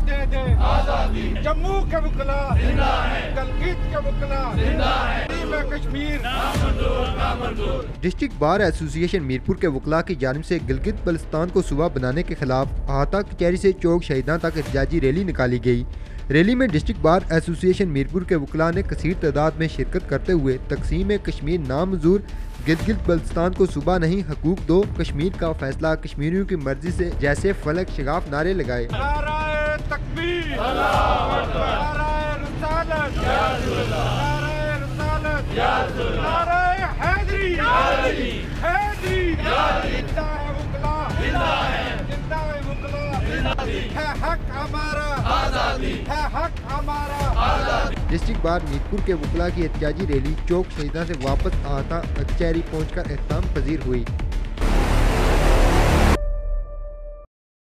दे दे आजादी, जम्मू के वकला जिंदा है, गिलगित के वकला जिंदा है, में कश्मीर नामंजूर। डिस्ट्रिक्ट बार एसोसिएशन मीरपुर के वकला की जानिब से गिलगित बल्तिस्तान को सूबा बनाने के खिलाफ अहाता कचहरी से चौक शहीदां तक एहतजाजी रैली निकाली गई। रैली में डिस्ट्रिक्ट बार एसोसिएशन मीरपुर के वकला ने कसीर तादाद में शिरकत करते हुए तकसीम कश्मीर नामंजूर, गिलगित बल्तिस्तान को सूबा नहीं हकूक दो, कश्मीर का फैसला कश्मीरियों की मर्जी से जैसे फलक शगाफ नारे लगाए। नाराए तकबीर, नाराए रिसालत, नाराए रिसालत, नाराए हैदरी, हैदरी, जिंदा है वकला, जिंदा है वकला, है हक हमारा आजादी, है हक हमारा आजादी। डिस्ट्रिक्ट बार मीरपुर के वकला की एहतजाजी रैली चौक शहीदा से वापस अहाता कचहरी पहुंचकर एहतमाम पजीर हुई।